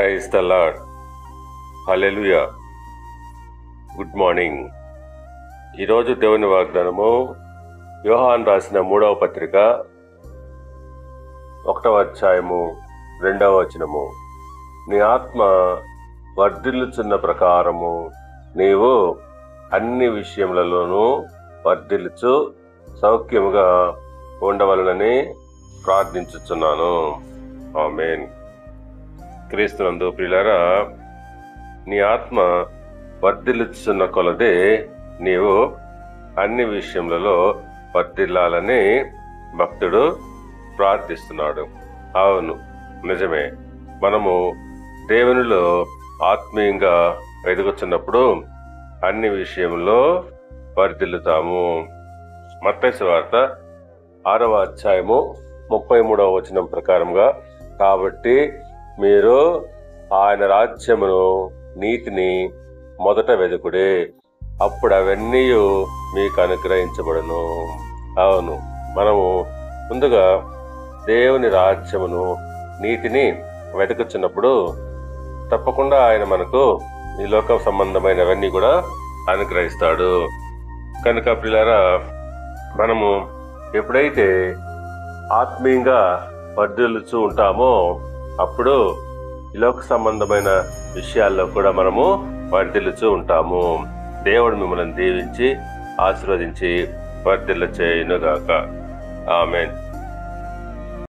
Praise the lord. Hallelujah. Good morning. ఈరోజు దేవుని వాగ్దానము యోహాను రాసిన 3వ పత్రిక 1వ అధ్యాయము 2వ వచనము. నీ ఆత్మ వర్ధిల్లుచున్న ప్రకారము నీవు అన్ని విషయములలోనూ వర్ధిల్లుచు సౌఖ్యముగా ఉండవలనని ప్రార్థించుచున్నాను. ఆమేన్. క్రీస్తునందు ప్రియులారా, నీ ఆత్మ వర్ధిల్లుచున్న కొలదే నీవు అన్ని విషయములలో వర్ధిల్లాలని భక్తుడు ప్రార్థిస్తున్నాడు. అవును, నిజమే. మనము దేవునిలో ఆత్మీయంగా ఎదుగుతున్నప్పుడు అన్ని విషయంలో వర్ధిల్లుతాము. మత్తయి సువార్త 6వ అధ్యాయము 33వ వచనం ప్రకారంగా, కాబట్టి మీరు ఆయన రాజ్యమును నీతిని మొదట వెదుకుడే, అప్పుడు అవన్నీ మీకు అనుగ్రహించబడును. అవును, మనము ముందుగా దేవుని రాజ్యమును నీతిని వెతుకుచున్నప్పుడు తప్పకుండా ఆయన మనకు ఈ లోక సంబంధమైనవన్నీ కూడా అనుగ్రహిస్తాడు. కనుక ప్రియులారా, మనము ఎప్పుడైతే ఆత్మీయంగా వర్ధిల్లుచూ ఉంటామో అప్పుడు ఈ లోక సంబంధమైన విషయాల్లో కూడా మనము వర్ధిల్లుచూ ఉంటాము. దేవుడు మిమ్మల్ని దీవించి ఆశీర్వదించి వర్ధిల్ల చేయునుగాక. ఆమేన్.